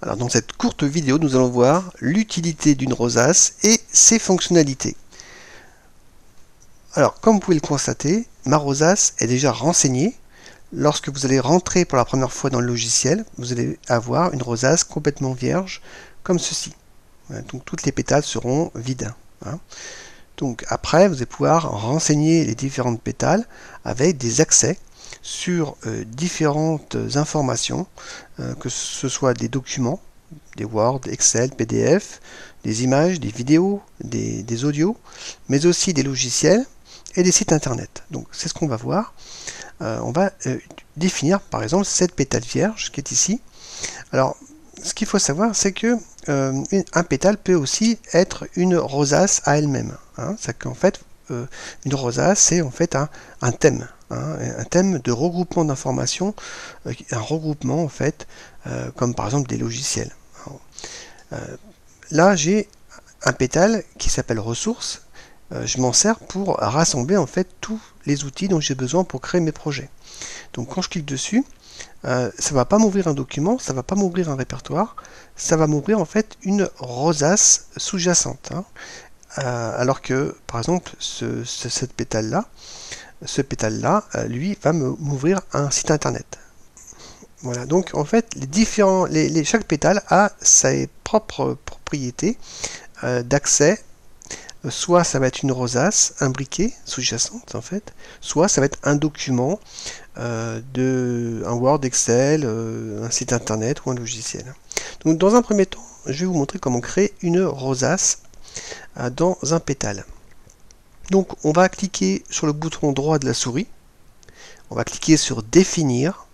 Alors dans cette courte vidéo, nous allons voir l'utilité d'une rosace et ses fonctionnalités. Alors comme vous pouvez le constater, ma rosace est déjà renseignée. Lorsque vous allez rentrer pour la première fois dans le logiciel, vous allez avoir une rosace complètement vierge comme ceci. Donc toutes les pétales seront vides. Donc après, vous allez pouvoir renseigner les différentes pétales avec des accès sur différentes informations, que ce soit des documents, des Word, Excel, PDF, des images, des vidéos, des audios, mais aussi des logiciels et des sites internet. Donc c'est ce qu'on va voir. On va définir par exemple cette pétale vierge qui est ici. Alors ce qu'il faut savoir, c'est que un pétale peut aussi être une rosace à elle-même. C'est qu'en fait, une rosace, c'est en fait un thème, un thème de regroupement d'informations, un regroupement en fait, comme par exemple des logiciels. Là, j'ai un pétale qui s'appelle ressources. Je m'en sers pour rassembler en fait tous les outils dont j'ai besoin pour créer mes projets. Donc quand je clique dessus, ça ne va pas m'ouvrir un document, ça ne va pas m'ouvrir un répertoire, ça va m'ouvrir en fait une rosace sous-jacente. Alors que, par exemple, cette pétale-là, ce pétale-là, lui, va m'ouvrir un site internet. Voilà, donc en fait, chaque pétale a ses propres propriétés d'accès. Soit ça va être une rosace, un briquet sous-jacente en fait, soit ça va être un document, un Word, Excel, un site internet ou un logiciel. Donc dans un premier temps, je vais vous montrer comment créer une rosace dans un pétale. Donc on va cliquer sur le bouton droit de la souris, on va cliquer sur définir,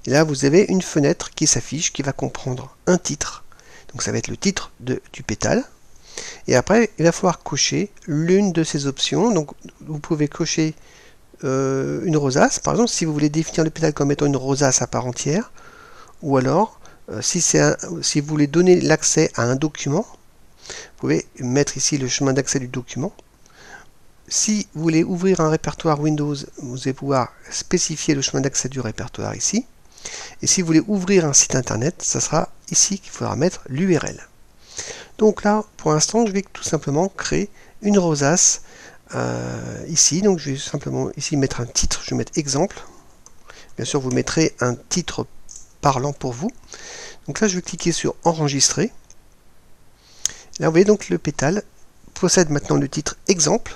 et là vous avez une fenêtre qui s'affiche qui va comprendre un titre, donc ça va être le titre du pétale. Et après, il va falloir cocher l'une de ces options. Donc, vous pouvez cocher une rosace. Par exemple, si vous voulez définir le pétale comme étant une rosace à part entière, ou alors, si vous voulez donner l'accès à un document, vous pouvez mettre ici le chemin d'accès du document. Si vous voulez ouvrir un répertoire Windows, vous allez pouvoir spécifier le chemin d'accès du répertoire ici. Et si vous voulez ouvrir un site internet, ça sera ici qu'il faudra mettre l'URL. Donc là, pour l'instant, je vais tout simplement créer une rosace ici. Donc je vais simplement ici mettre un titre, je vais mettre exemple. Bien sûr, vous mettrez un titre parlant pour vous. Donc là, je vais cliquer sur enregistrer. Là, vous voyez donc le pétale possède maintenant le titre exemple.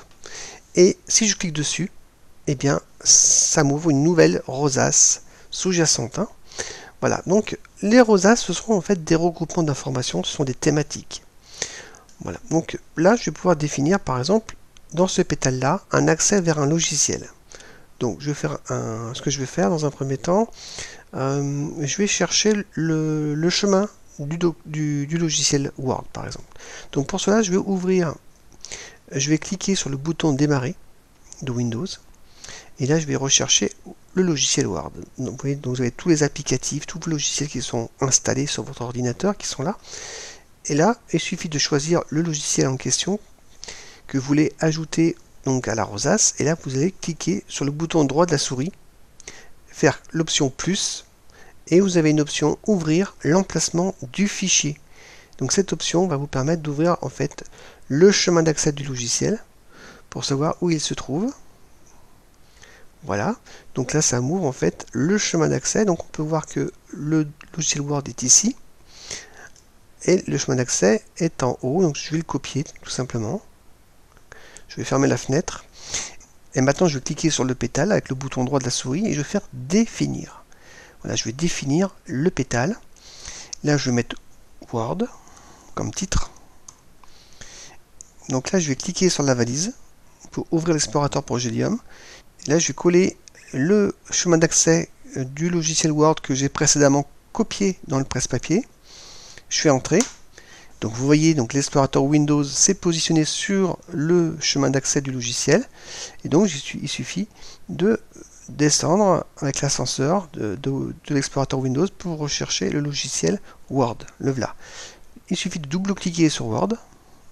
Et si je clique dessus, eh bien, ça m'ouvre une nouvelle rosace sous-jacente. Voilà, donc les rosaces, ce seront en fait des regroupements d'informations, ce sont des thématiques. Voilà, donc là, je vais pouvoir définir, par exemple, dans ce pétale-là, un accès vers un logiciel. Donc, je vais faire ce que je vais faire dans un premier temps, je vais chercher le chemin du logiciel Word, par exemple. Donc, pour cela, je vais cliquer sur le bouton démarrer de Windows. Et là, je vais rechercher le logiciel Word. Donc, vous voyez, donc vous avez tous les applicatifs, tous les logiciels qui sont installés sur votre ordinateur, qui sont là. Et là, il suffit de choisir le logiciel en question que vous voulez ajouter donc à la rosace. Et là, vous allez cliquer sur le bouton droit de la souris, faire l'option plus, et vous avez une option ouvrir l'emplacement du fichier. Donc cette option va vous permettre d'ouvrir en fait le chemin d'accès du logiciel pour savoir où il se trouve. Voilà, donc là ça m'ouvre en fait le chemin d'accès, donc on peut voir que le logiciel Word est ici, et le chemin d'accès est en haut, donc je vais le copier tout simplement. Je vais fermer la fenêtre, et maintenant je vais cliquer sur le pétale avec le bouton droit de la souris, et je vais faire définir. Voilà, je vais définir le pétale, là je vais mettre Word comme titre, donc là je vais cliquer sur la valise, pour ouvrir l'explorateur Progelium. Là, je vais coller le chemin d'accès du logiciel Word que j'ai précédemment copié dans le presse-papier. Je fais entrer. Donc vous voyez, donc l'explorateur Windows s'est positionné sur le chemin d'accès du logiciel. Et donc il suffit de descendre avec l'ascenseur de l'explorateur Windows pour rechercher le logiciel Word. Le voilà. Il suffit de double-cliquer sur Word.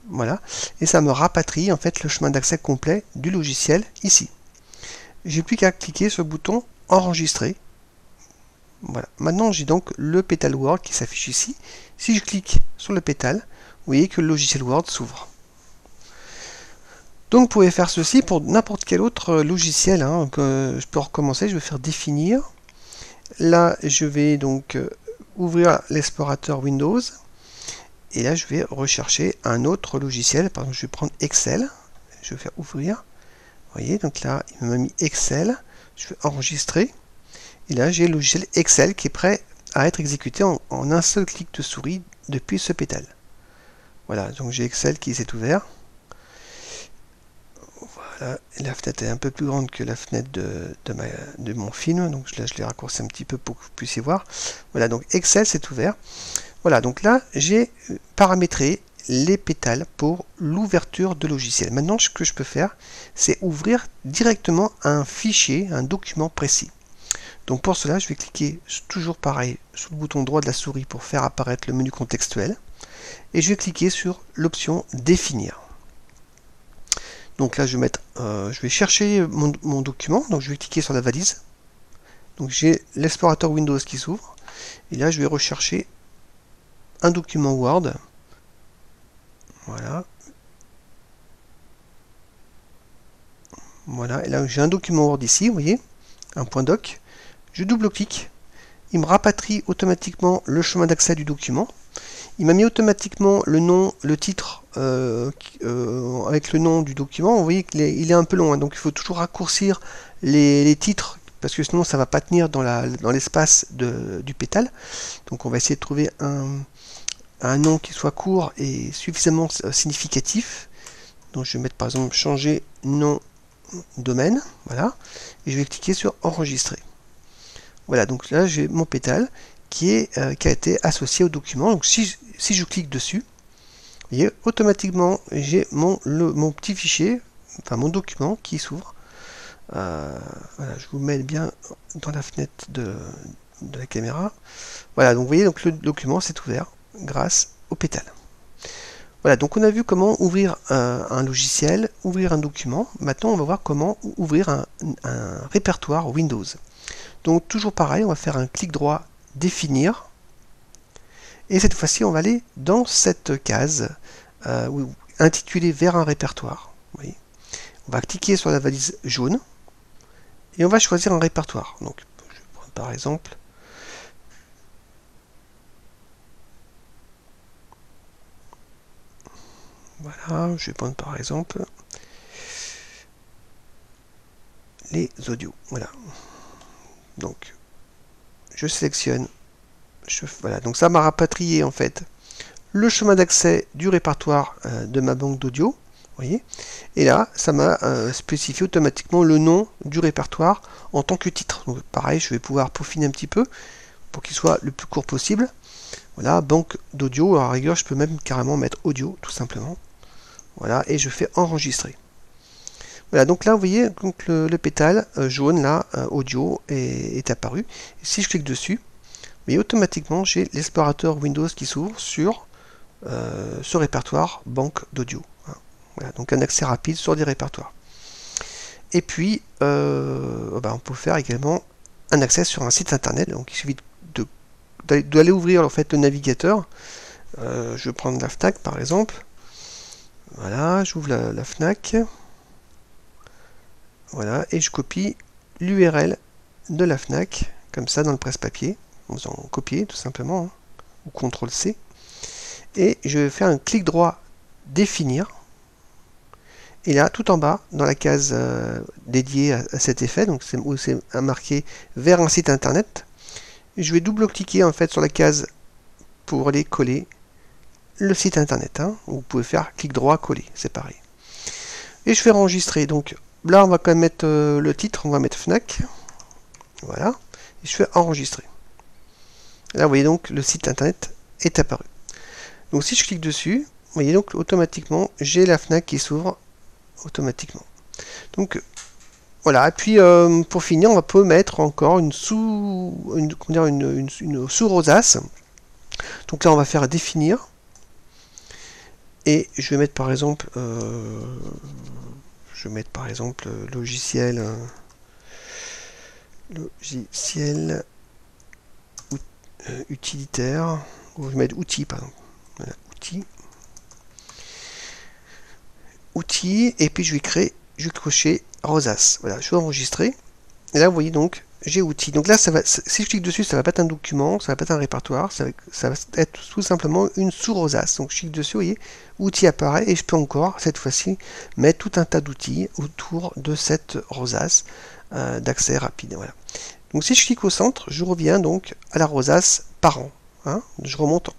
Voilà. Et ça me rapatrie en fait le chemin d'accès complet du logiciel ici. J'ai plus qu'à cliquer sur le bouton enregistrer. Voilà. Maintenant, j'ai donc le pétale Word qui s'affiche ici. Si je clique sur le pétale, vous voyez que le logiciel Word s'ouvre. Donc, vous pouvez faire ceci pour n'importe quel autre logiciel. Hein, que je peux recommencer. Je vais faire définir. Là, je vais donc ouvrir l'explorateur Windows. Et là, je vais rechercher un autre logiciel. Par exemple, je vais prendre Excel. Je vais faire ouvrir. Vous voyez, donc là, il m'a mis Excel. Je vais enregistrer. Et là, j'ai le logiciel Excel qui est prêt à être exécuté en un seul clic de souris depuis ce pétale. Voilà, donc j'ai Excel qui s'est ouvert. Voilà, et la fenêtre est un peu plus grande que la fenêtre de mon film. Donc là, je l'ai raccourci un petit peu pour que vous puissiez voir. Voilà, donc Excel s'est ouvert. Voilà, donc là, j'ai paramétré les pétales pour l'ouverture de logiciel. Maintenant, ce que je peux faire, c'est ouvrir directement un fichier, un document précis. Donc pour cela, je vais cliquer toujours pareil sur le bouton droit de la souris pour faire apparaître le menu contextuel. Et je vais cliquer sur l'option définir. Donc là, je vais chercher mon document. Donc je vais cliquer sur la valise. Donc j'ai l'explorateur Windows qui s'ouvre. Et là, je vais rechercher un document Word. Voilà. Voilà. Et là, j'ai un document Word ici, vous voyez, un point doc. Je double-clique. Il me rapatrie automatiquement le chemin d'accès du document. Il m'a mis automatiquement le nom, le titre avec le nom du document. Vous voyez qu'il est un peu long, hein, donc il faut toujours raccourcir les titres parce que sinon ça ne va pas tenir dans l'espace du pétale. Donc on va essayer de trouver un nom qui soit court et suffisamment significatif. Donc je vais mettre par exemple changer nom domaine, voilà, et je vais cliquer sur enregistrer. Voilà, donc là j'ai mon pétale qui a été associé au document. Donc si je clique dessus, vous voyez, automatiquement j'ai mon petit fichier, enfin mon document qui s'ouvre. Voilà, je vous mets bien dans la fenêtre de la caméra. Voilà, donc vous voyez, donc le document s'est ouvert grâce au pétale. Voilà, donc on a vu comment ouvrir un logiciel, ouvrir un document. Maintenant, on va voir comment ouvrir un répertoire Windows. Donc toujours pareil, on va faire un clic droit définir. Et cette fois-ci, on va aller dans cette case intitulée vers un répertoire. Vous voyez. On va cliquer sur la valise jaune et on va choisir un répertoire. Donc, je vais prendre par exemple voilà, je vais prendre par exemple les audios. Voilà. Donc, je sélectionne. Voilà, donc ça m'a rapatrié en fait le chemin d'accès du répertoire de ma banque d'audio. Voyez, et là, ça m'a spécifié automatiquement le nom du répertoire en tant que titre. Donc pareil, je vais pouvoir peaufiner un petit peu pour qu'il soit le plus court possible. Voilà, banque d'audio. À la rigueur, je peux même carrément mettre audio, tout simplement. Voilà, et je fais enregistrer. Voilà, donc là, vous voyez, donc le pétale jaune, là, audio, est apparu. Et si je clique dessus, vous voyez, automatiquement, j'ai l'explorateur Windows qui s'ouvre sur ce répertoire banque d'audio. Voilà, donc un accès rapide sur des répertoires. Et puis, on peut faire également un accès sur un site internet. Donc il suffit d'aller ouvrir en fait le navigateur. Je vais prendre la FNAC par exemple. Voilà, j'ouvre la FNAC. Voilà, et je copie l'URL de la FNAC, comme ça dans le presse-papier. En faisant copier tout simplement, hein, ou CTRL-C. Et je vais faire un clic droit définir. Et là, tout en bas, dans la case dédiée à cet effet, donc où c'est marqué vers un site internet, je vais double-cliquer en fait sur la case pour aller coller le site internet. Hein. Vous pouvez faire clic droit, coller, c'est pareil. Et je fais enregistrer. Donc là, on va quand même mettre le titre, on va mettre FNAC. Voilà. Et je fais enregistrer. Là, vous voyez donc, le site internet est apparu. Donc si je clique dessus, vous voyez donc automatiquement, j'ai la FNAC qui s'ouvre automatiquement. Donc voilà, et puis pour finir, on peut mettre encore une sous-rosace. Donc là, on va faire définir. Et je vais mettre par exemple logiciel utilitaire, je vais mettre outils, pardon. Voilà, outils, et puis je vais cocher rosace. Voilà, je vais enregistrer. Et là, vous voyez donc, j'ai outils. Donc là, si je clique dessus, ça va pas être un document, ça va pas être un répertoire, ça va être tout simplement une sous-rosace. Donc je clique dessus, vous voyez, outils apparaît, et je peux encore, cette fois-ci, mettre tout un tas d'outils autour de cette rosace d'accès rapide. Voilà. Donc si je clique au centre, je reviens donc à la rosace parent. Hein, je remonte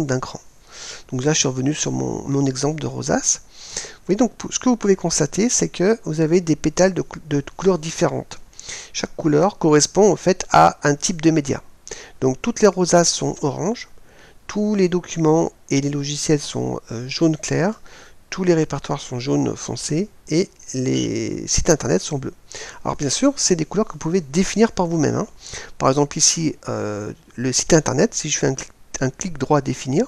d'un cran. Donc là, je suis revenu sur mon exemple de rosace. Oui, donc ce que vous pouvez constater, c'est que vous avez des pétales de couleurs différentes. Chaque couleur correspond en fait à un type de média. Donc toutes les rosaces sont orange, tous les documents et les logiciels sont jaune clair, tous les répertoires sont jaune foncé et les sites internet sont bleus. Alors bien sûr, c'est des couleurs que vous pouvez définir par vous-même. Hein. Par exemple ici, le site internet, si je fais un clic droit définir,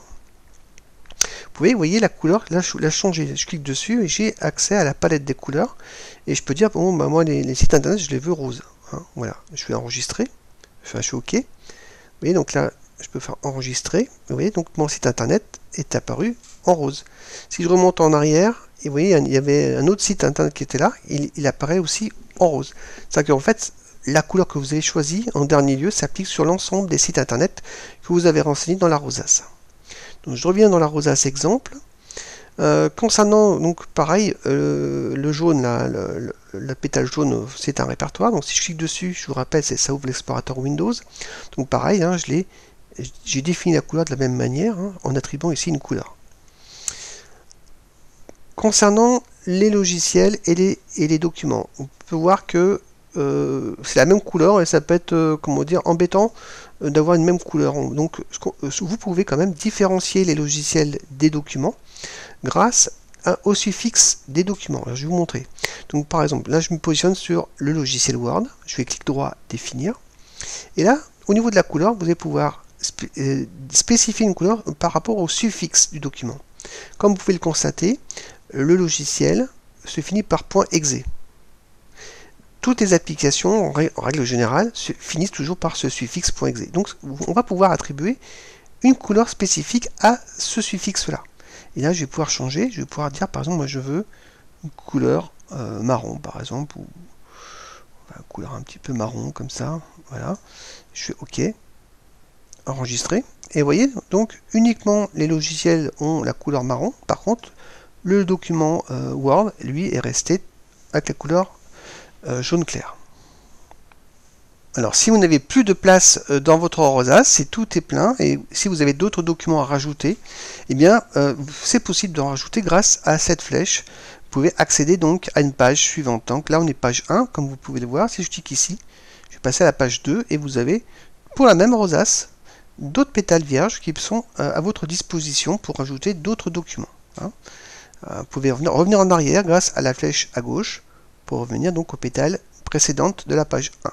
vous voyez la couleur, là je l'ai changé, je clique dessus et j'ai accès à la palette des couleurs et je peux dire, bon, bah, moi les sites internet je les veux roses. Hein, voilà, je vais enregistrer, je fais OK. Vous voyez, donc là je peux faire enregistrer, vous voyez, donc mon site internet est apparu en rose. Si je remonte en arrière, et vous voyez, il y avait un autre site internet qui était là, il apparaît aussi en rose. C'est-à-dire qu'en fait, la couleur que vous avez choisie en dernier lieu s'applique sur l'ensemble des sites internet que vous avez renseignés dans la rosace. Donc, je reviens dans la rosace exemple. Concernant, donc pareil, le jaune, là, le pétale jaune, c'est un répertoire. Donc si je clique dessus, je vous rappelle, ça ouvre l'explorateur Windows. Donc pareil, hein, j'ai défini la couleur de la même manière, hein, en attribuant ici une couleur. Concernant les logiciels et les documents, on peut voir que c'est la même couleur et ça peut être, comment dire, embêtant d'avoir une même couleur. Donc vous pouvez quand même différencier les logiciels des documents grâce au suffixe des documents. Alors, je vais vous montrer. Donc par exemple, là je me positionne sur le logiciel Word, je vais clic droit définir, et là au niveau de la couleur, vous allez pouvoir spécifier une couleur par rapport au suffixe du document. Comme vous pouvez le constater, le logiciel se finit par .exe. Toutes les applications, en règle générale, finissent toujours par ce suffixe .exe. Donc on va pouvoir attribuer une couleur spécifique à ce suffixe-là. Et là, je vais pouvoir changer, je vais pouvoir dire, par exemple, moi je veux une couleur marron, par exemple, ou une couleur un petit peu marron, comme ça, voilà. Je fais OK, enregistrer. Et vous voyez, donc, uniquement les logiciels ont la couleur marron. Par contre, le document Word, lui, est resté avec la couleur jaune clair. Alors, si vous n'avez plus de place dans votre rosace, si tout est plein, et si vous avez d'autres documents à rajouter, eh bien, c'est possible d'en rajouter grâce à cette flèche. Vous pouvez accéder donc à une page suivante. Donc là, on est page 1, comme vous pouvez le voir. Si je clique ici, je vais passer à la page 2, et vous avez, pour la même rosace, d'autres pétales vierges qui sont à votre disposition pour rajouter d'autres documents. Hein. Vous pouvez revenir en arrière grâce à la flèche à gauche, pour revenir donc aux pétales précédentes de la page 1.